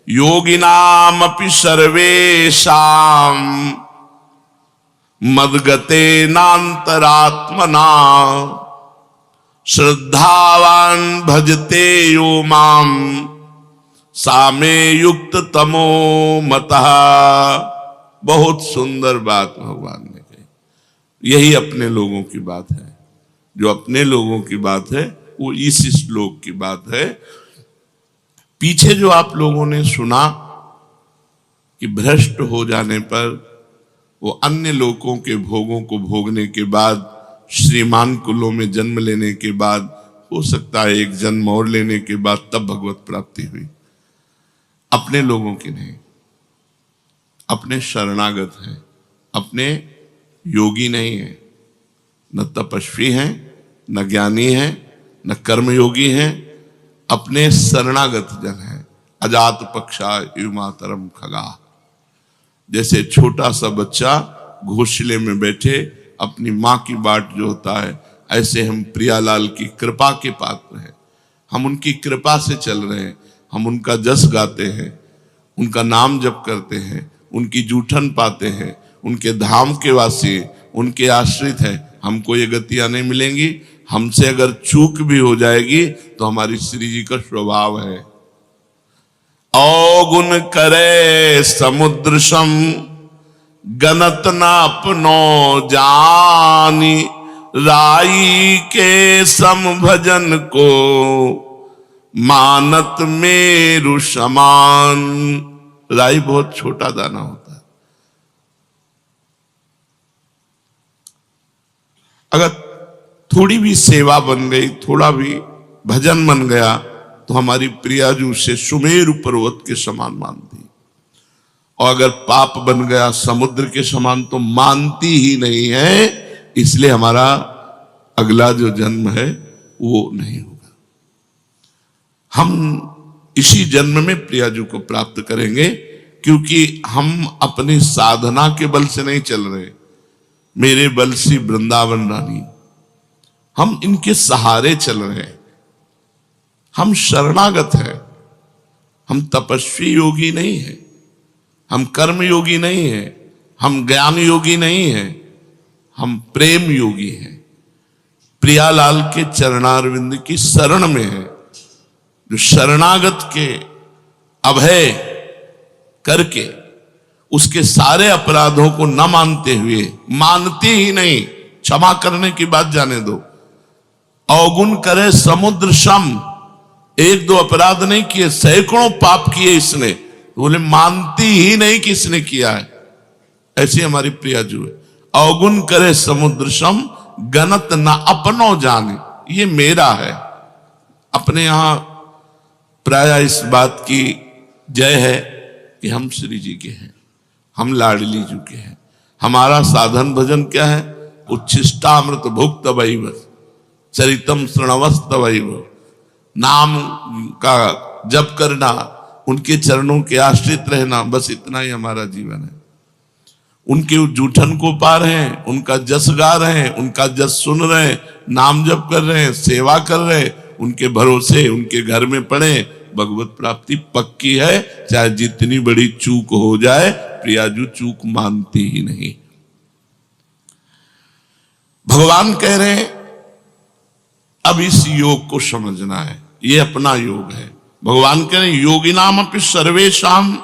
योगिनामपि सर्वेषां मद्गतेनान्तरात्मना श्रद्धावान भजते यो माम सामे युक्त तमो मतः। बहुत सुंदर बात भगवान ने कही। यही अपने लोगों की बात है। जो अपने लोगों की बात है वो इस श्लोक की बात है। पीछे जो आप लोगों ने सुना कि भ्रष्ट हो जाने पर वो अन्य लोगों के भोगों को भोगने के बाद, श्रीमान कुलों में जन्म लेने के बाद, हो सकता है एक जन्म और लेने के बाद तब भगवत प्राप्ति हुई। अपने लोगों की नहीं, अपने शरणागत हैं, अपने योगी नहीं है, न तपस्वी हैं, न ज्ञानी हैं, न कर्मयोगी हैं, अपने शरणागत जन हैं। अजात पक्षा युमातरम खगा। जैसे छोटा सा बच्चा घोंसले में बैठे अपनी माँ की बाट जोता है, ऐसे हम प्रियालाल की कृपा के पात्र हैं। हम उनकी कृपा से चल रहे हैं। हम उनका जस गाते हैं, उनका नाम जप करते हैं, उनकी जूठन पाते हैं, उनके धाम के वासी, उनके आश्रित हैं। हमको ये गतियां नहीं मिलेंगी। हमसे अगर चूक भी हो जाएगी तो हमारी श्री जी का स्वभाव है। अवगुण करे समुद्र सम गनत ना अपनो जानी राई के सम भजन को मानत मेरु समान। राई बहुत छोटा दाना होता है। अगर थोड़ी भी सेवा बन गई, थोड़ा भी भजन बन गया तो हमारी प्रियाजू से सुमेरु पर्वत के समान मानती। और अगर पाप बन गया समुद्र के समान तो मानती ही नहीं है। इसलिए हमारा अगला जो जन्म है वो नहीं होगा। हम इसी जन्म में प्रियाजू को प्राप्त करेंगे, क्योंकि हम अपनी साधना के बल से नहीं चल रहे। मेरे बल सी वृंदावन रानी, हम इनके सहारे चल रहे हैं। हम शरणागत हैं। हम तपस्वी योगी नहीं हैं, हम कर्म योगी नहीं हैं, हम ज्ञान योगी नहीं हैं, हम प्रेम योगी हैं। प्रियालाल के चरणारविंद की शरण में है। जो शरणागत के अभय करके उसके सारे अपराधों को न मानते हुए, मानती ही नहीं, क्षमा करने की बात जाने दो। अवगुण करे समुद्र सम, एक दो अपराध नहीं किए, सैकड़ों पाप किए इसने, बोले मानती ही नहीं कि इसने किया है। ऐसी हमारी प्रियाजू है। अवगुण करे समुद्र सम गनत न अपनो जाने। ये मेरा है। अपने यहां प्राय इस बात की जय है कि हम श्री जी के हैं, हम लाडली जी के हैं। हमारा साधन भजन क्या है? उच्छिष्टामृत भुक्त वैव चरितम श्रणवस्त वैव। नाम का जप करना, उनके चरणों के आश्रित रहना, बस इतना ही हमारा जीवन है। उनके जूठन को पा रहे हैं, उनका जस गा रहे हैं, उनका जस सुन रहे हैं, नाम जप कर रहे हैं, सेवा कर रहे हैं, उनके भरोसे उनके घर में पड़े। भगवत प्राप्ति पक्की है, चाहे जितनी बड़ी चूक हो जाए। प्रियाजू चूक मानती ही नहीं। भगवान कह रहे हैं अब इस योग को समझना है। ये अपना योग है। भगवान कह रहे हैं योगिनाम अपि सर्वेषाम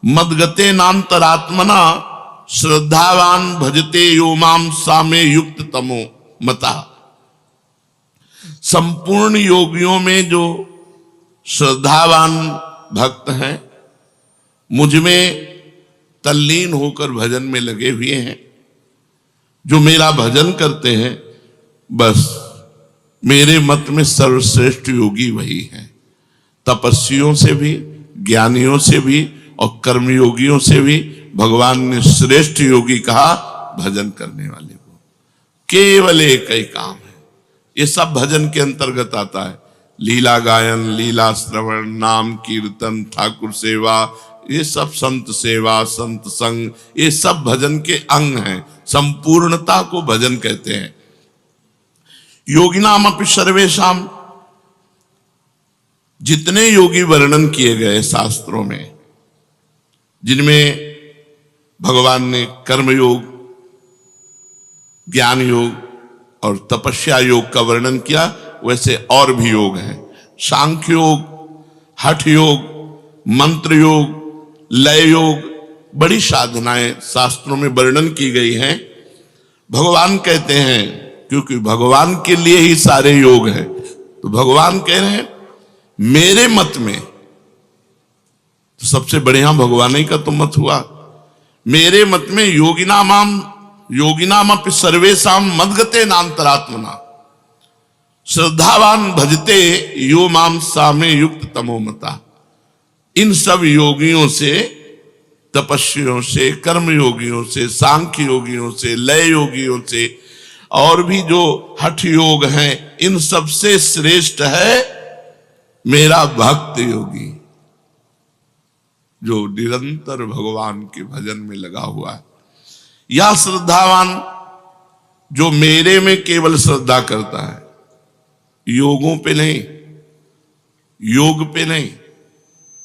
मद्गते नान्तरात्मना श्रद्धावान भजते यो माम सामे युक्त तमो मता। संपूर्ण योगियों में जो श्रद्धावान भक्त हैं, मुझ में तल्लीन होकर भजन में लगे हुए हैं, जो मेरा भजन करते हैं, बस मेरे मत में सर्वश्रेष्ठ योगी वही है। तपस्वियों से भी, ज्ञानियों से भी और कर्मयोगियों से भी भगवान ने श्रेष्ठ योगी कहा भजन करने वाले को। केवल एक ही काम है। ये सब भजन के अंतर्गत आता है। लीला गायन, लीला श्रवण, नाम कीर्तन, ठाकुर सेवा, ये सब संत सेवा, संत संग, ये सब भजन के अंग हैं। संपूर्णता को भजन कहते हैं। योगिनाम अपि सर्वेषाम, जितने योगी वर्णन किए गए शास्त्रों में, जिनमें भगवान ने कर्म योग, ज्ञान योग और तपस्या योग का वर्णन किया, वैसे और भी योग हैं। सांख्य योग, हठ योग, मंत्र योग, लय योग, बड़ी साधनाएं शास्त्रों में वर्णन की गई हैं। भगवान कहते हैं, क्योंकि भगवान के लिए ही सारे योग हैं, तो भगवान कह रहे हैं मेरे मत में, तो सबसे बढ़िया भगवान ही का तो मत हुआ। मेरे मत में योगिनाम अपि सर्वेषाम मद्गते नान्तरात्मना श्रद्धावान भजते यो माम सामे युक्त तमो मता। इन सब योगियों से, तपस्वियों से, कर्म योगियों से, सांख्य योगियों से, लय योगियों से, और भी जो हठ योग हैं, इन सबसे श्रेष्ठ है मेरा भक्त योगी, जो निरंतर भगवान के भजन में लगा हुआ है। या श्रद्धावान, जो मेरे में केवल श्रद्धा करता है, योगों पे नहीं, योग पे नहीं,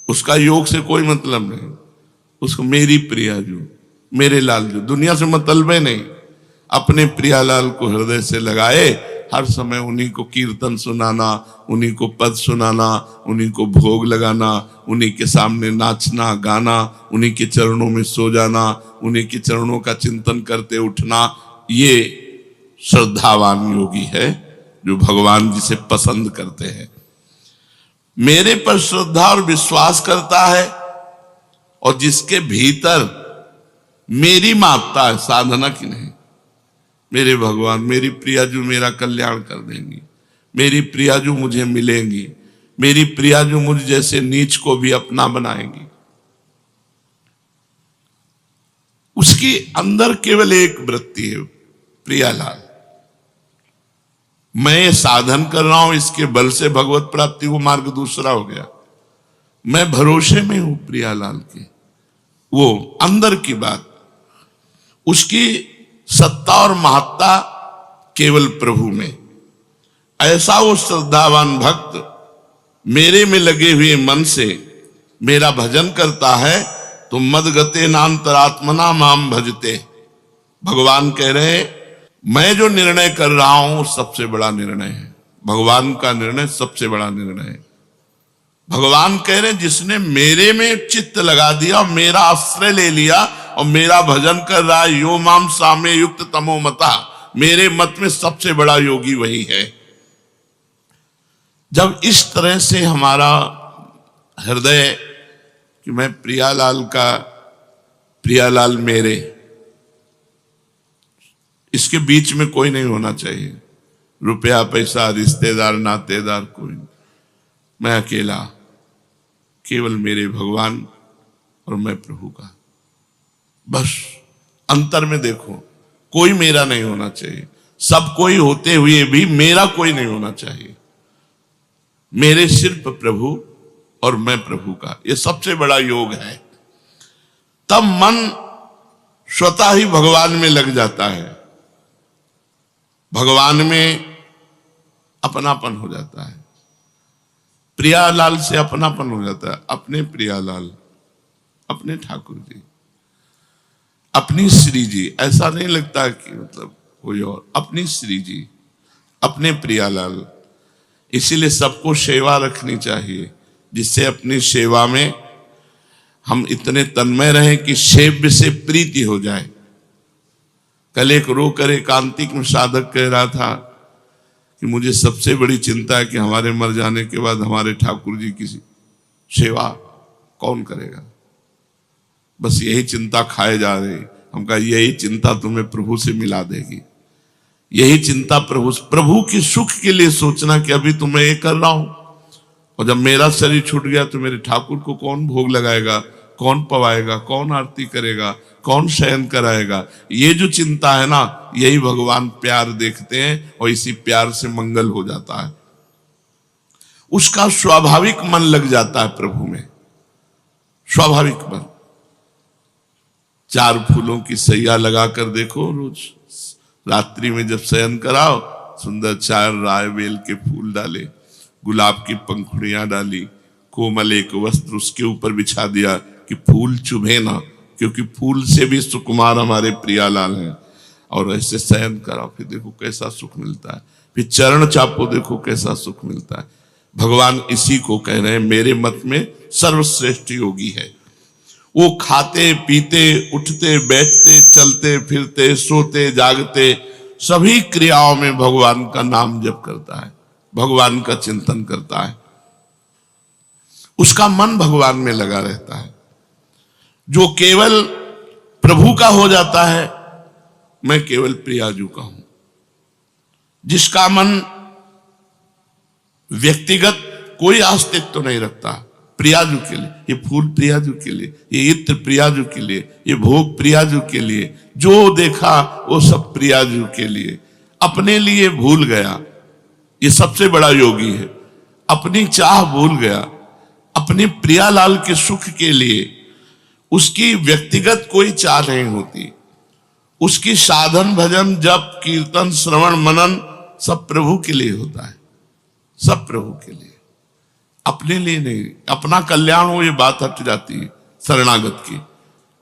उसका योग से कोई मतलब नहीं, उसको मेरी प्रिया जो, मेरे लाल जो, दुनिया से मतलब नहीं, अपने प्रियालाल को हृदय से लगाए, हर समय उन्हीं को कीर्तन सुनाना, उन्हीं को पद सुनाना, उन्हीं को भोग लगाना, उन्हीं के सामने नाचना गाना, उन्हीं के चरणों में सो जाना, उन्हीं के चरणों का चिंतन करते उठना, ये श्रद्धावान योगी है, जो भगवान जिसे पसंद करते हैं। मेरे पर श्रद्धा और विश्वास करता है, और जिसके भीतर मेरी मात्रा है, साधना की नहीं। मेरे भगवान, मेरी प्रियाजू मेरा कल्याण कर देंगी, मेरी प्रियाजू मुझे मिलेंगी, मेरी प्रियाजू मुझ जैसे नीच को भी अपना बनाएंगी। उसकी अंदर केवल एक वृत्ति है, प्रियालाल। मैं ये साधन कर रहा हूं, इसके बल से भगवत प्राप्ति, वो मार्ग दूसरा हो गया। मैं भरोसे में हूं प्रियालाल के, वो अंदर की बात। उसकी सत्ता और महत्ता केवल प्रभु में। ऐसा वो श्रद्धावान भक्त मेरे में लगे हुए मन से मेरा भजन करता है, तो मदगते नान्तरात्मना माम भजते। भगवान कह रहे हैं मैं जो निर्णय कर रहा हूं सबसे बड़ा निर्णय है। भगवान का निर्णय सबसे बड़ा निर्णय है। भगवान कह रहे हैं जिसने मेरे में चित्त लगा दिया और मेरा आश्रय ले लिया और मेरा भजन कर रहा है, यो माम सामे युक्त तमो मता, मेरे मत में सबसे बड़ा योगी वही है। जब इस तरह से हमारा हृदय कि मैं प्रियालाल का, प्रियालाल मेरे, इसके बीच में कोई नहीं होना चाहिए, रुपया पैसा रिश्तेदार नातेदार कोई नहीं, मैं अकेला, केवल मेरे भगवान और मैं प्रभु का। बस अंतर में देखो, कोई मेरा नहीं होना चाहिए, सब कोई होते हुए भी मेरा कोई नहीं होना चाहिए। मेरे सिर्फ प्रभु और मैं प्रभु का, ये सबसे बड़ा योग है। तब मन स्वतः ही भगवान में लग जाता है, भगवान में अपनापन हो जाता है, प्रियालाल से अपनापन हो जाता है। अपने प्रियालाल, अपने ठाकुर जी, अपनी श्री जी, ऐसा नहीं लगता कि मतलब कोई और, अपनी श्री जी, अपने प्रियालाल। इसीलिए सबको सेवा रखनी चाहिए, जिससे अपनी सेवा में हम इतने तन्मय रहें कि सेव्य से प्रीति हो जाए। कल एक रोकर एकांतिक में साधक कह रहा था कि मुझे सबसे बड़ी चिंता है कि हमारे मर जाने के बाद हमारे ठाकुर जी की सेवा कौन करेगा। बस यही चिंता खाए जा रही। हम कहा यही चिंता तुम्हें प्रभु से मिला देगी, यही चिंता प्रभु के सुख के लिए सोचना कि अभी तो मैं ये कर रहा हूं, और जब मेरा शरीर छूट गया तो मेरे ठाकुर को कौन भोग लगाएगा, कौन पवाएगा, कौन आरती करेगा, कौन शयन कराएगा। ये जो चिंता है ना, यही भगवान प्यार देखते हैं और इसी प्यार से मंगल हो जाता है। उसका स्वाभाविक मन लग जाता है प्रभु में, स्वाभाविक मन। 4 फूलों की सैया लगा कर देखो, रोज रात्रि में जब शयन कराओ, सुंदर 4 राय बेल के फूल डाले, गुलाब की पंखुड़ियां डाली, कोमल एक वस्त्र उसके ऊपर बिछा दिया कि फूल चुभे ना, क्योंकि फूल से भी सुकुमार हमारे प्रियालाल हैं। और ऐसे शयन करा, फिर देखो कैसा सुख मिलता है। फिर चरण चापो, देखो कैसा सुख मिलता है। भगवान इसी को कह रहे हैं, मेरे मत में सर्वश्रेष्ठ योगी है वो खाते पीते उठते बैठते चलते फिरते सोते जागते सभी क्रियाओं में भगवान का नाम जप करता है, भगवान का चिंतन करता है, उसका मन भगवान में लगा रहता है। जो केवल प्रभु का हो जाता है, मैं केवल प्रियाजू का हूं। जिसका मन व्यक्तिगत कोई अस्तित्व तो नहीं रखता, प्रियाजू के लिए, ये फूल प्रियाजू के लिए, ये इत्र प्रियाजू के लिए, ये भोग प्रियाजू के लिए, जो देखा वो सब प्रियाजू के लिए, अपने लिए भूल गया। ये सबसे बड़ा योगी है, अपनी चाह भूल गया, अपने प्रियालाल के सुख के लिए। उसकी व्यक्तिगत कोई चाह नहीं होती, उसकी साधन भजन जप कीर्तन श्रवण मनन सब प्रभु के लिए होता है, सब प्रभु के लिए, अपने लिए नहीं। अपना कल्याण हो, ये बात हट जाती है शरणागत की,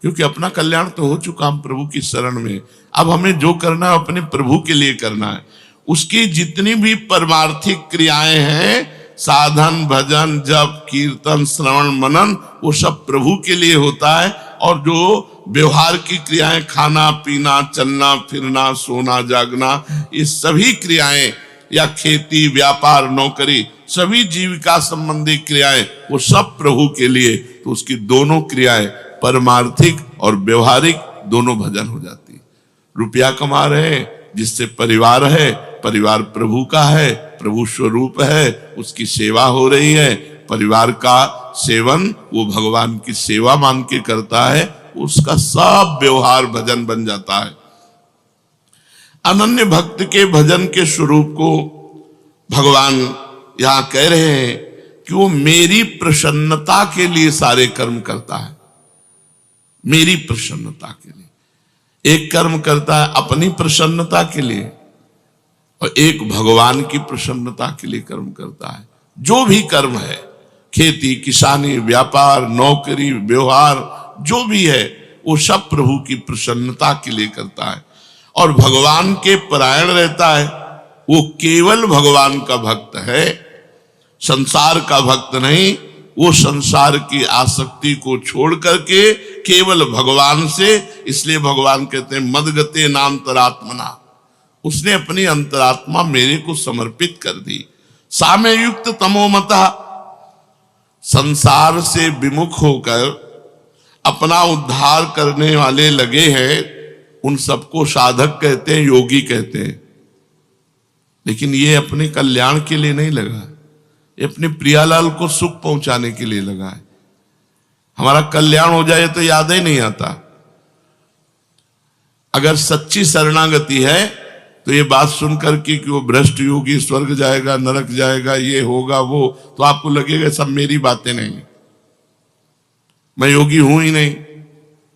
क्योंकि अपना कल्याण तो हो चुका हम प्रभु की शरण में। अब हमें जो करना है अपने प्रभु के लिए करना है। उसकी जितनी भी परमार्थिक क्रियाएं हैं, साधन भजन जप कीर्तन श्रवण मनन, वो सब प्रभु के लिए होता है। और जो व्यवहार की क्रियाएं, खाना पीना चलना फिरना सोना जागना, ये सभी क्रियाएं, या खेती व्यापार नौकरी, सभी जीविका संबंधी क्रियाएं, वो सब प्रभु के लिए। तो उसकी दोनों क्रियाएं परमार्थिक और व्यवहारिक दोनों भजन हो जाती। रुपया कमा रहे, जिससे परिवार है, परिवार प्रभु का है, प्रभु स्वरूप है, उसकी सेवा हो रही है। परिवार का सेवन वो भगवान की सेवा मान के करता है, उसका सब व्यवहार भजन बन जाता है। अनन्य भक्त के भजन के स्वरूप को भगवान यहां कह रहे हैं कि वो मेरी प्रसन्नता के लिए सारे कर्म करता है, मेरी प्रसन्नता के लिए। एक कर्म करता है अपनी प्रसन्नता के लिए, और एक भगवान की प्रसन्नता के लिए कर्म करता है। जो भी कर्म है, खेती किसानी व्यापार नौकरी व्यवहार जो भी है, वो सब प्रभु की प्रसन्नता के लिए करता है और भगवान के परायण रहता है। वो केवल भगवान का भक्त है, संसार का भक्त नहीं। वो संसार की आसक्ति को छोड़ करके केवल भगवान से, इसलिए भगवान कहते हैं मदगते नान्तरात्मना, उसने अपनी अंतरात्मा मेरे को समर्पित कर दी। साम्य युक्त तमोमता, संसार से विमुख होकर अपना उद्धार करने वाले लगे हैं, उन सबको साधक कहते हैं, योगी कहते हैं। लेकिन ये अपने कल्याण के लिए नहीं लगा, ये अपने प्रियालाल को सुख पहुंचाने के लिए लगा है। हमारा कल्याण हो जाए तो याद ही नहीं आता। अगर सच्ची शरणागति है तो ये बात सुनकर कि वो भ्रष्ट योगी स्वर्ग जाएगा नरक जाएगा ये होगा वो, तो आपको लगेगा सब मेरी बातें नहीं, मैं योगी हूं ही नहीं,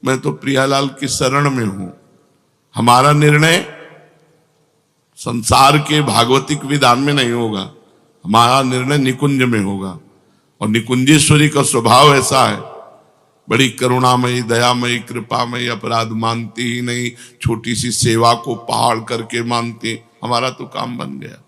मैं तो प्रियालाल की शरण में हूं। हमारा निर्णय संसार के भागवतिक विधान में नहीं होगा, हमारा निर्णय निकुंज में होगा। और निकुंजेश्वरी का स्वभाव ऐसा है, बड़ी करुणामयी दयामयी कृपामयी, अपराध मानती ही नहीं, छोटी सी सेवा को पहाड़ करके मानती। हमारा तो काम बन गया।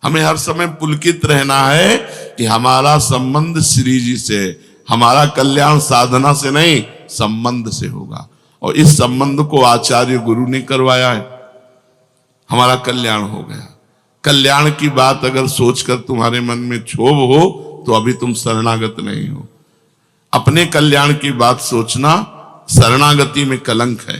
हमें हर समय पुलकित रहना है कि हमारा संबंध श्री जी से, हमारा कल्याण साधना से नहीं संबंध से होगा। और इस संबंध को आचार्य गुरु ने करवाया है, हमारा कल्याण हो गया। कल्याण की बात अगर सोचकर तुम्हारे मन में क्षोभ हो तो अभी तुम शरणागत नहीं हो। अपने कल्याण की बात सोचना शरणागति में कलंक है।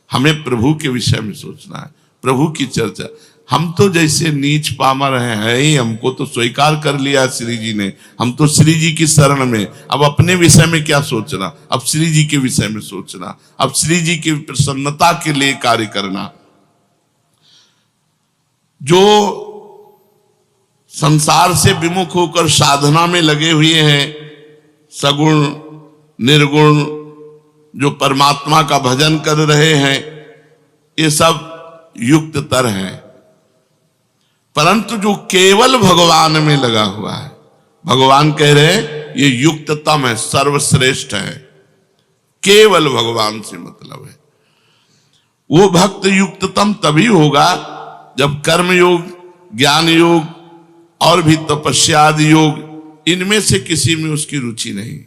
हमें प्रभु के विषय में सोचना है, प्रभु की चर्चा। हम तो जैसे नीच पामर हैं ही, हमको तो स्वीकार कर लिया श्री जी ने, हम तो श्री जी की शरण में। अब अपने विषय में क्या सोचना, अब श्री जी के विषय में सोचना, अब श्री जी की प्रसन्नता के लिए कार्य करना। जो संसार से विमुख होकर साधना में लगे हुए हैं, सगुण निर्गुण जो परमात्मा का भजन कर रहे हैं, ये सब युक्त तर हैं। परंतु जो केवल भगवान में लगा हुआ है, भगवान कह रहे हैं ये युक्ततम है, सर्वश्रेष्ठ है, केवल भगवान से मतलब है। वो भक्त युक्ततम तभी होगा जब कर्म योग, ज्ञान योग और भी तपस्या आदि योग, इनमें से किसी में उसकी रुचि नहीं।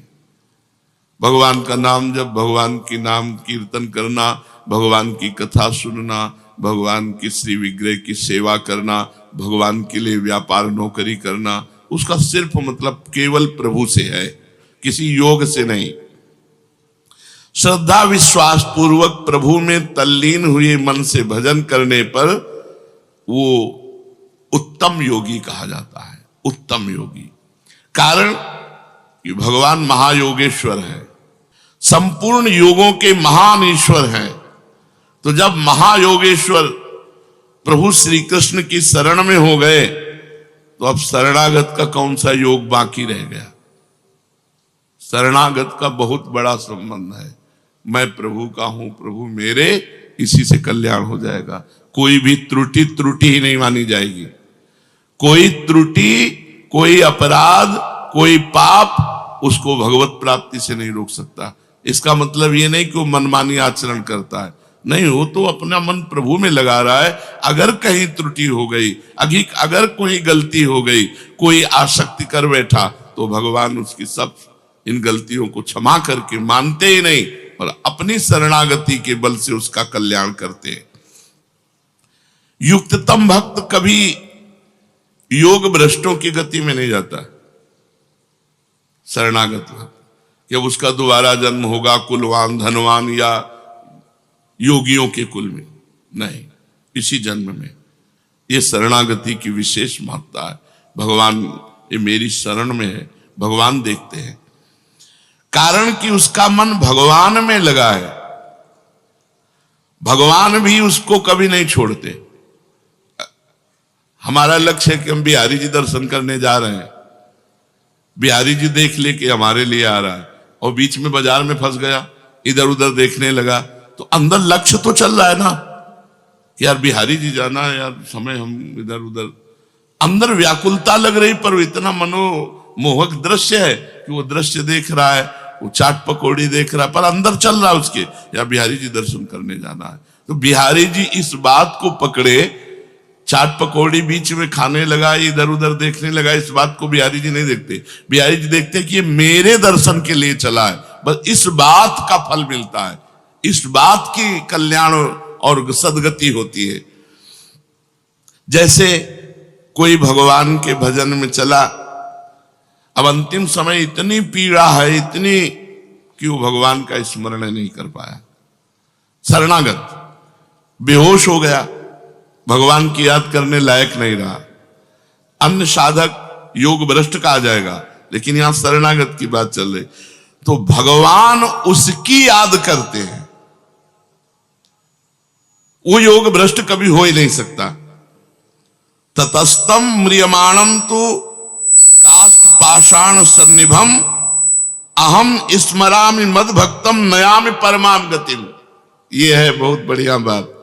भगवान का नाम जब, भगवान की नाम कीर्तन करना, भगवान की कथा सुनना, भगवान की श्री विग्रह की सेवा करना, भगवान के लिए व्यापार नौकरी करना, उसका सिर्फ मतलब केवल प्रभु से है, किसी योग से नहीं। श्रद्धा विश्वास पूर्वक प्रभु में तल्लीन हुए मन से भजन करने पर वो उत्तम योगी कहा जाता है, उत्तम योगी। कारण कि भगवान महायोगेश्वर है, संपूर्ण योगों के महान ईश्वर हैं। तो जब महायोगेश्वर प्रभु श्री कृष्ण की शरण में हो गए तो अब शरणागत का कौन सा योग बाकी रह गया? शरणागत का बहुत बड़ा संबंध है, मैं प्रभु का हूं, प्रभु मेरे, इसी से कल्याण हो जाएगा। कोई भी त्रुटि ही नहीं मानी जाएगी। कोई त्रुटि, कोई अपराध, कोई पाप उसको भगवत प्राप्ति से नहीं रोक सकता। इसका मतलब ये नहीं कि वो मनमानी आचरण करता है, नहीं, वो तो अपना मन प्रभु में लगा रहा है। अगर कहीं त्रुटि हो गई, अगर कोई गलती हो गई, कोई आसक्ति कर बैठा, तो भगवान उसकी सब इन गलतियों को क्षमा करके मानते ही नहीं और अपनी शरणागति के बल से उसका कल्याण करते हैं। युक्ततम भक्त कभी योग भ्रष्टों की गति में नहीं जाता। शरणागत भक्त जब उसका दोबारा जन्म होगा कुलवान धनवान या योगियों के कुल में, नहीं, इसी जन्म में। ये शरणागति की विशेष महत्ता है। भगवान ये मेरी शरण में है, भगवान देखते हैं, कारण कि उसका मन भगवान में लगा है। भगवान भी उसको कभी नहीं छोड़ते। हमारा लक्ष्य है कि हम बिहारी जी दर्शन करने जा रहे हैं, बिहारी जी देख ले कि हमारे लिए आ रहा है, और बीच में बाजार में फंस गया, इधर उधर देखने लगा, तो अंदर लक्ष्य तो चल रहा है ना, यार बिहारी जी जाना है, यार समय हम इधर उधर, अंदर व्याकुलता लग रही, पर इतना मनोमोहक दृश्य है कि वो दृश्य देख रहा है, वो चाट पकौड़ी देख रहा है, पर अंदर चल रहा है उसके, यार बिहारी जी दर्शन करने जाना है। तो बिहारी जी इस बात को पकड़े, चाट पकौड़ी बीच में खाने लगा, इधर उधर देखने लगा, इस बात को बिहारी जी नहीं देखते। बिहारी जी देखते कि ये मेरे दर्शन के लिए चला है, बस इस बात का फल मिलता है, इस बात की कल्याण और सदगति होती है। जैसे कोई भगवान के भजन में चला, अब अंतिम समय इतनी पीड़ा है, इतनी कि वो भगवान का स्मरण नहीं कर पाया, शरणागत बेहोश हो गया, भगवान की याद करने लायक नहीं रहा। अन्य साधक योग भ्रष्ट कहा जाएगा, लेकिन यहां शरणागत की बात चल रही, तो भगवान उसकी याद करते हैं। वो योग भ्रष्ट कभी हो ही नहीं सकता। ततस्तम म्रियमाणम तो काष्ठ पाषाण सन्निभम अहम स्मरामि मद भक्तम नयामि परमाम गतिम। ये है बहुत बढ़िया बात।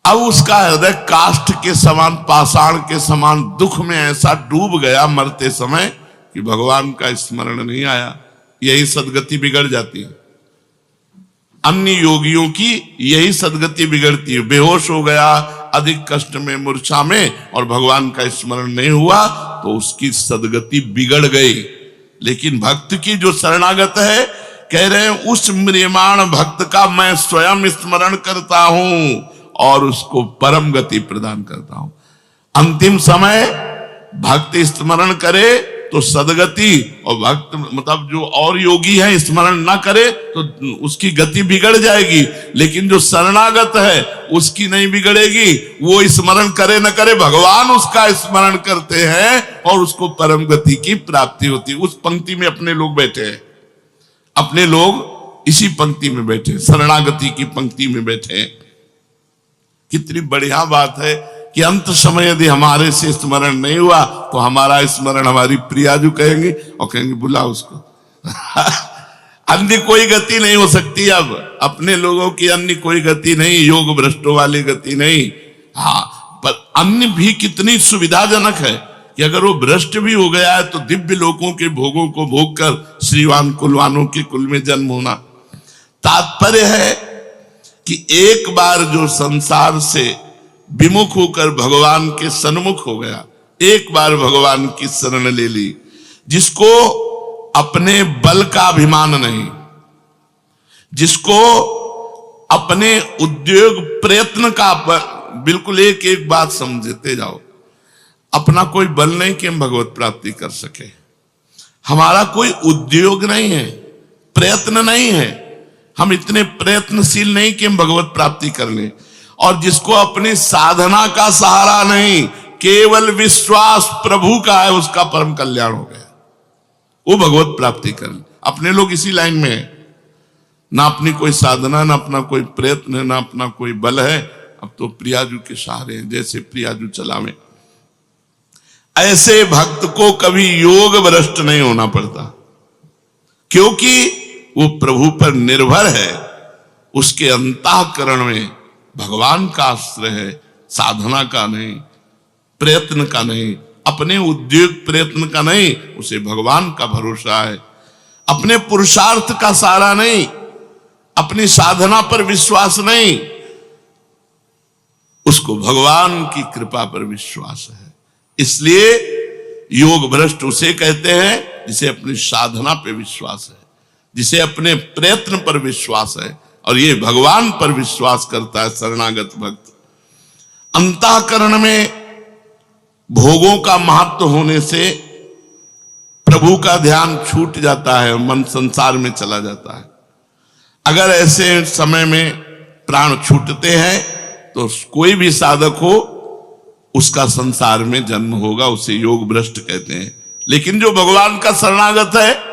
अब उसका हृदय काष्ठ के समान, पाषाण के समान दुख में ऐसा डूब गया मरते समय कि भगवान का स्मरण नहीं आया। यही सदगति बिगड़ जाती है। अन्य योगियों की यही सदगति बिगड़ती है। बेहोश हो गया, अधिक कष्ट में, मूर्छा में, और भगवान का स्मरण नहीं हुआ तो उसकी सदगति बिगड़ गई। लेकिन भक्त की जो शरणागत है, कह रहे हैं उस म्रियमाण भक्त का मैं स्वयं स्मरण करता हूं और उसको परम गति प्रदान करता हूं। अंतिम समय भक्त स्मरण करे तो सदगति, और भक्त मतलब जो और योगी है स्मरण ना करे तो उसकी गति बिगड़ जाएगी। लेकिन जो शरणागत है उसकी नहीं बिगड़ेगी। वो स्मरण करे न करे, भगवान उसका स्मरण करते हैं और उसको परम गति की प्राप्ति होती है। उस पंक्ति में अपने लोग बैठे हैं, अपने लोग इसी पंक्ति में बैठे, शरणागति की पंक्ति में बैठे हैं। कितनी बढ़िया बात है कि अंत समय यदि हमारे से स्मरण नहीं हुआ तो हमारा स्मरण हमारी प्रियाजू कहेंगे और कहेंगे बुला उसको। अन्य कोई गति नहीं हो सकती। अब अपने लोगों की अन्य कोई गति नहीं, योग भ्रष्टों वाली गति नहीं। हाँ, पर अन्य भी कितनी सुविधाजनक है कि अगर वो भ्रष्ट भी हो गया है तो दिव्य लोकों के भोगों को भोग कर श्रीवान कुलवानों के कुल में जन्म होना। तात्पर्य है कि एक बार जो संसार से विमुख होकर भगवान के सन्मुख हो गया, एक बार भगवान की शरण ले ली, जिसको अपने बल का अभिमान नहीं, जिसको अपने उद्योग प्रयत्न का, बिल्कुल एक एक बात समझते जाओ, अपना कोई बल नहीं कि हम भगवत प्राप्ति कर सके, हमारा कोई उद्योग नहीं है, प्रयत्न नहीं है, हम इतने प्रयत्नशील नहीं कि हम भगवत प्राप्ति कर लें। और जिसको अपनी साधना का सहारा नहीं, केवल विश्वास प्रभु का है, उसका परम कल्याण हो गया, वो भगवत प्राप्ति कर ले। अपने लोग इसी लाइन में है, ना अपनी कोई साधना, ना अपना कोई प्रयत्न है, ना अपना कोई बल है, अब तो प्रियाजू के सहारे हैं, जैसे प्रियाजू चलावे। ऐसे भक्त को कभी योग भ्रष्ट नहीं होना पड़ता, क्योंकि वो प्रभु पर निर्भर है, उसके अंतःकरण में भगवान का आश्रय है, साधना का नहीं, प्रयत्न का नहीं, अपने उद्योग प्रयत्न का नहीं, उसे भगवान का भरोसा है, अपने पुरुषार्थ का सहारा नहीं, अपनी साधना पर विश्वास नहीं, उसको भगवान की कृपा पर विश्वास है। इसलिए योग भ्रष्ट उसे कहते हैं जिसे अपनी साधना पर विश्वास है, जिसे अपने प्रयत्न पर विश्वास है, और ये भगवान पर विश्वास करता है शरणागत भक्त। अंतःकरण में भोगों का महत्व होने से प्रभु का ध्यान छूट जाता है, मन संसार में चला जाता है। अगर ऐसे समय में प्राण छूटते हैं तो कोई भी साधक हो, उसका संसार में जन्म होगा, उसे योग भ्रष्ट कहते हैं। लेकिन जो भगवान का शरणागत है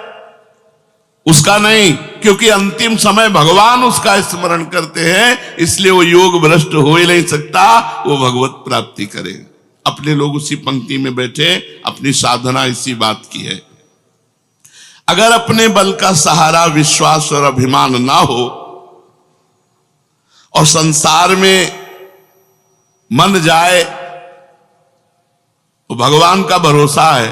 उसका नहीं, क्योंकि अंतिम समय भगवान उसका स्मरण करते हैं, इसलिए वो योग भ्रष्ट हो ही नहीं सकता, वो भगवत प्राप्ति करेगा। अपने लोग उसी पंक्ति में बैठे, अपनी साधना इसी बात की है। अगर अपने बल का सहारा विश्वास और अभिमान ना हो और संसार में मन जाए, तो भगवान का भरोसा है,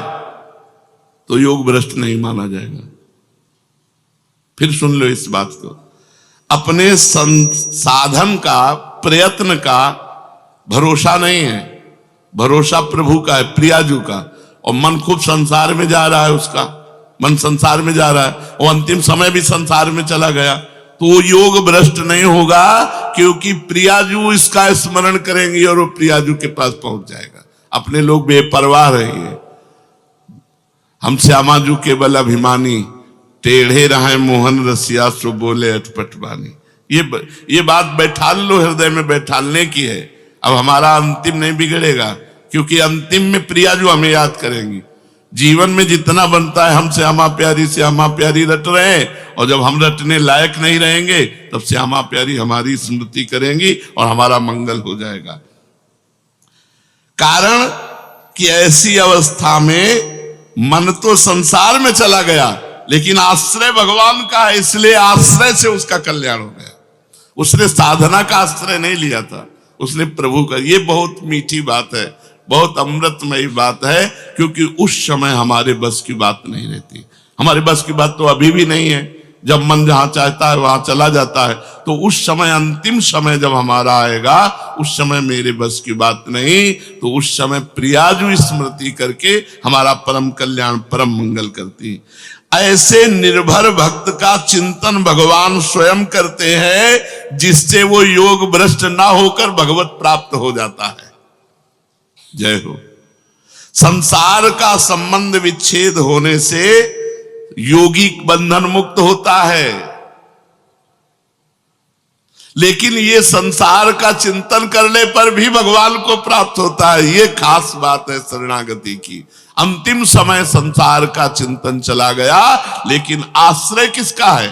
तो योग भ्रष्ट नहीं माना जाएगा। फिर सुन लो इस बात को, अपने साधन का, प्रयत्न का भरोसा नहीं है, भरोसा प्रभु का है, प्रियाजू का। और मन खूब संसार में जा रहा है, उसका मन संसार में जा रहा है, वो अंतिम समय भी संसार में चला गया, तो वो योग भ्रष्ट नहीं होगा, क्योंकि प्रियाजू इसका स्मरण करेंगे और वो प्रियाजू के पास पहुंच जाएगा। अपने लोग बेपरवाह रहिए, हम श्यामाजू केवल अभिमानी, टेढ़े रहे मोहन रसिया सो बोले अटपट बानी। ये बात बैठा लो, हृदय में बैठालने की है। अब हमारा अंतिम नहीं बिगड़ेगा, क्योंकि अंतिम में प्रियाजू हमें याद करेंगी। जीवन में जितना बनता है हम श्यामा प्यारी श्यामा प्यारी रट रहे हैं, और जब हम रटने लायक नहीं रहेंगे तब श्यामा प्यारी हमारी स्मृति करेंगी और हमारा मंगल हो जाएगा। कारण कि ऐसी अवस्था में मन तो संसार में चला गया, लेकिन आश्रय भगवान का है, इसलिए आश्रय से उसका कल्याण हो गया। उसने साधना का आश्रय नहीं लिया था, उसने प्रभु का। ये बहुत मीठी बात है, बहुत अमृतमयी बात है, क्योंकि उस समय हमारे बस की बात नहीं रहती। हमारे बस की बात तो अभी भी नहीं है, जब मन जहां चाहता है वहां चला जाता है। तो उस समय, अंतिम समय जब हमारा आएगा, उस समय मेरे बस की बात नहीं, तो उस समय प्रियाजू स्मृति करके हमारा परम कल्याण, परम मंगल करती। ऐसे निर्भर भक्त का चिंतन भगवान स्वयं करते हैं, जिससे वो योग भ्रष्ट ना होकर भगवत प्राप्त हो जाता है। जय हो। संसार का संबंध विच्छेद होने से योगी बंधन मुक्त होता है, लेकिन ये संसार का चिंतन करने पर भी भगवान को प्राप्त होता है। ये खास बात है शरणागति की। अंतिम समय संसार का चिंतन चला गया, लेकिन आश्रय किसका है?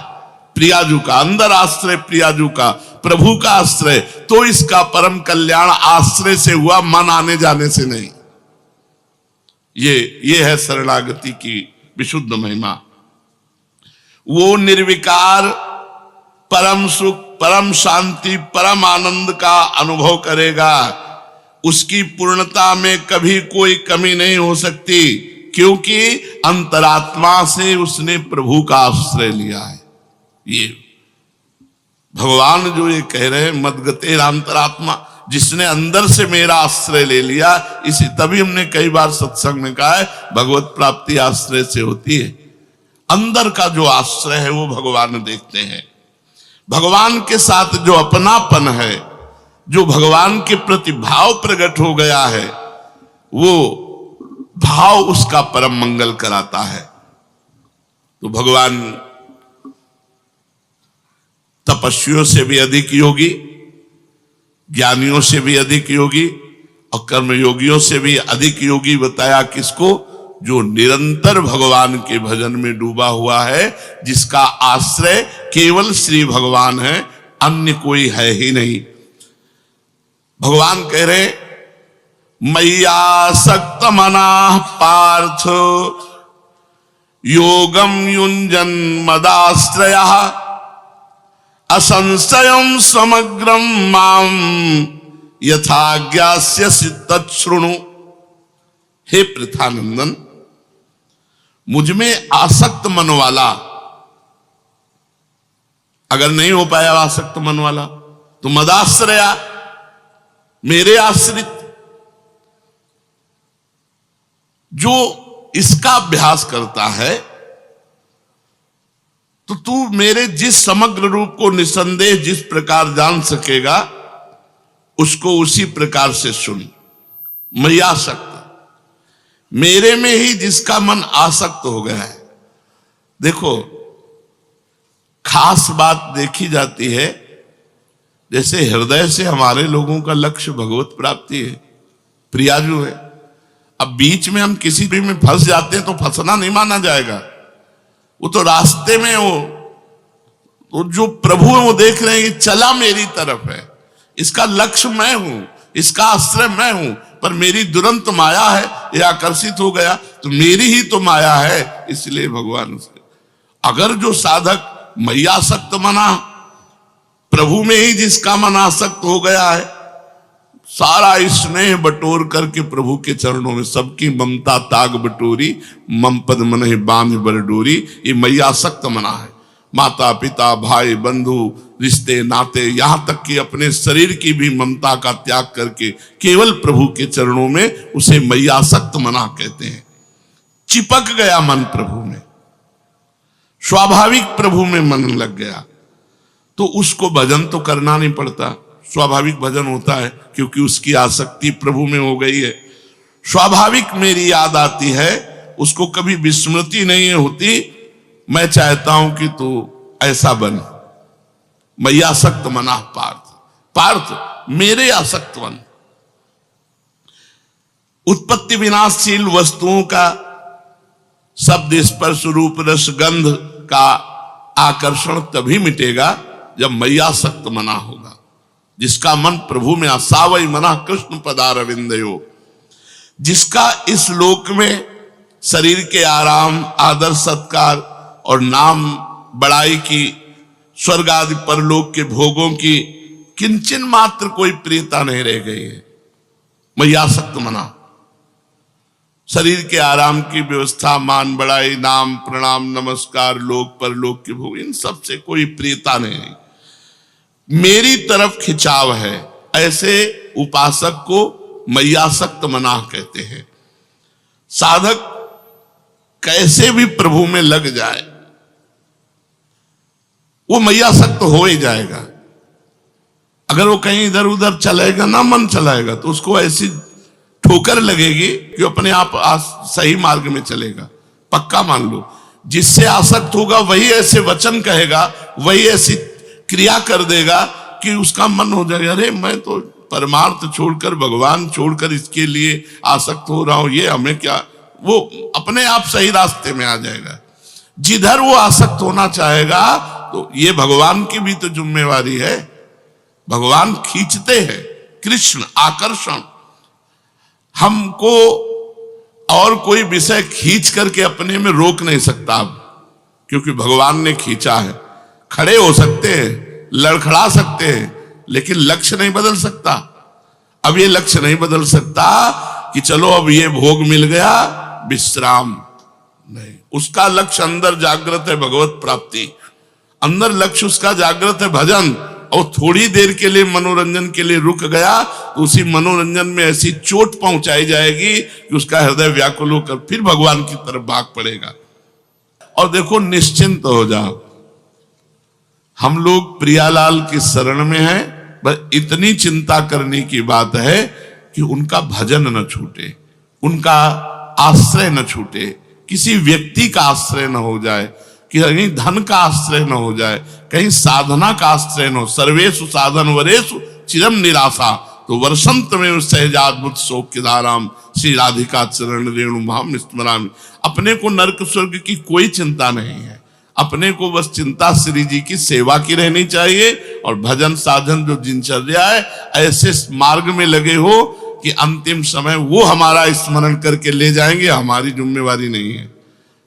प्रियाजू का। अंदर आश्रय प्रियाजू का, प्रभु का आश्रय। तो इसका परम कल्याण आश्रय से हुआ, मन आने जाने से नहीं। ये है शरणागति की विशुद्ध महिमा। वो निर्विकार परम सुख, परम शांति, परम आनंद का अनुभव करेगा। उसकी पूर्णता में कभी कोई कमी नहीं हो सकती, क्योंकि अंतरात्मा से उसने प्रभु का आश्रय लिया है। ये भगवान जो ये कह रहे हैं, मदगतेर अंतरात्मा, जिसने अंदर से मेरा आश्रय ले लिया, इसी तभी हमने कई बार सत्संग में कहा है भगवत प्राप्ति आश्रय से होती है। अंदर का जो आश्रय है वो भगवान देखते हैं। भगवान के साथ जो अपनापन है, जो भगवान के प्रति भाव प्रकट हो गया है, वो भाव उसका परम मंगल कराता है। तो भगवान तपस्वियों से भी अधिक योगी, ज्ञानियों से भी अधिक योगी और कर्मयोगियों से भी अधिक योगी बताया किसको? जो निरंतर भगवान के भजन में डूबा हुआ है, जिसका आश्रय केवल श्री भगवान है, अन्य कोई है ही नहीं। भगवान कह रहे मय्यासक्त मनाः पार्थ योगम युञ्जन मदाश्रयः असंशयं समग्रं मां यथा ज्ञास्यसि तच्छृणु। हे पृथानंदन, मुझमें आसक्त मन वाला अगर नहीं हो पाया आसक्त मन वाला, तो मदाश्रया, मेरे आश्रित, जो इसका अभ्यास करता है, तो तू मेरे जिस समग्र रूप को निसंदेह जिस प्रकार जान सकेगा, उसको उसी प्रकार से सुन। मय्यासक्त, मेरे में ही जिसका मन आसक्त हो गया है। देखो, खास बात देखी जाती है, जैसे हृदय से हमारे लोगों का लक्ष्य भगवत प्राप्ति है, प्रियाजू है। अब बीच में हम किसी भी में फंस जाते हैं तो फंसना नहीं माना जाएगा, वो तो रास्ते में हो, तो जो प्रभु है वो देख रहे हैं कि चला मेरी तरफ है, इसका लक्ष्य मैं हूं, इसका आश्रय मैं हूं, पर मेरी दुरंत माया है, ये आकर्षित हो गया, तो मेरी ही तो माया है, इसलिए भगवान से। अगर जो साधक मय्यासक्त मना, प्रभु में ही जिसका मन आसक्त हो गया है, सारा स्नेह बटोर करके प्रभु के चरणों में सबकी ममता ताग बटोरी, मम पद मनहि बांध बर डोरी, ये मय्यासक्त मना है। माता पिता भाई बंधु रिश्ते नाते, यहां तक कि अपने शरीर की भी ममता का त्याग करके केवल प्रभु के चरणों में, उसे मय्यासक्त मना कहते हैं। चिपक गया मन प्रभु में, स्वाभाविक प्रभु में मन लग गया, तो उसको भजन तो करना नहीं पड़ता, स्वाभाविक भजन होता है, क्योंकि उसकी आसक्ति प्रभु में हो गई है। स्वाभाविक मेरी याद आती है, उसको कभी विस्मृति नहीं होती, मैं चाहता हूं कि तू ऐसा बन। मय्यासक्त मना पार्थ, पार्थ मेरे आसक्त बन। उत्पत्ति विनाशशील वस्तुओं का शब्द स्पर्श रूप रस गंध का आकर्षण तभी मिटेगा जब मय्यासक्त मना होगा, जिसका मन प्रभु में आसावई मना कृष्ण पदारविंदयो, जिसका इस लोक में शरीर के आराम, आदर सत्कार और नाम बड़ाई की, स्वर्ग आदि परलोक के भोगों की किंचन मात्र कोई प्रियता नहीं रह गई है। मय्यासक्त मना, शरीर के आराम की व्यवस्था, मान बड़ाई, नाम प्रणाम नमस्कार, लोक परलोक के भोग, इन सब से कोई प्रियता नहीं, मेरी तरफ खिंचाव है। ऐसे उपासक को मय्यासक्त मना कहते हैं। साधक कैसे भी प्रभु में लग जाए, वो मय्यासक्त हो ही जाएगा। अगर वो कहीं इधर उधर चलेगा ना, मन चलाएगा, तो उसको ऐसी ठोकर लगेगी कि अपने आप सही मार्ग में चलेगा, पक्का मान लो। जिससे आसक्त होगा वही ऐसे वचन कहेगा, वही ऐसी क्रिया कर देगा कि उसका मन हो जाएगा, अरे मैं तो परमार्थ छोड़कर, भगवान छोड़कर इसके लिए आसक्त हो रहा हूं, ये हमें क्या, वो अपने आप सही रास्ते में आ जाएगा। जिधर वो आसक्त होना चाहेगा, तो ये भगवान की भी तो जिम्मेवारी है, भगवान खींचते हैं, कृष्ण आकर्षण। हमको और कोई विषय खींच करके अपने में रोक नहीं सकता अब, क्योंकि भगवान ने खींचा है। खड़े हो सकते हैं, लड़खड़ा सकते हैं, लेकिन लक्ष्य नहीं बदल सकता। अब ये लक्ष्य नहीं बदल सकता कि चलो अब ये भोग मिल गया, विश्राम नहीं। उसका लक्ष्य अंदर जागृत है भगवत प्राप्ति, अंदर लक्ष्य उसका जागृत है भजन। और थोड़ी देर के लिए मनोरंजन के लिए रुक गया तो उसी मनोरंजन में ऐसी चोट पहुंचाई जाएगी कि उसका हृदय व्याकुल होकर फिर भगवान की तरफ भाग पड़ेगा। और देखो, निश्चिंत हो जाओ, हम लोग प्रियालाल की शरण में हैं, बस इतनी चिंता करने की बात है कि उनका भजन न छूटे, उनका आश्रय न छूटे, किसी व्यक्ति का आश्रय न हो जाए, कहीं धन का आश्रय न हो जाए, कहीं साधना का आश्रय न हो। सर्वेषु साधन वरेषु चिरम निराशा, तो वर्षंत में सहजाद्भुत शोक धाराम श्री राधिका चरण रेणु भाम स्मरामि। अपने को नरक स्वर्ग की कोई चिंता नहीं है, अपने को बस चिंता श्री जी की सेवा की रहनी चाहिए। और भजन साधन जो दिनचर्या है, ऐसे मार्ग में लगे हो कि अंतिम समय वो हमारा स्मरण करके ले जाएंगे, हमारी जिम्मेवारी नहीं है,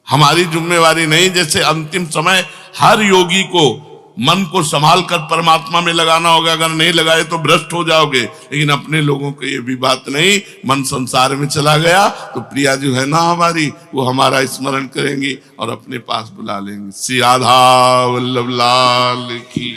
हमारी जिम्मेवारी नहीं। जैसे अंतिम समय हर योगी को मन को संभाल कर परमात्मा में लगाना होगा, अगर नहीं लगाए तो भ्रष्ट हो जाओगे। लेकिन अपने लोगों को ये भी बात नहीं, मन संसार में चला गया तो प्रिया जो है ना हमारी, वो हमारा स्मरण करेंगी और अपने पास बुला लेंगे। श्री राधा वल्लभ लाल की।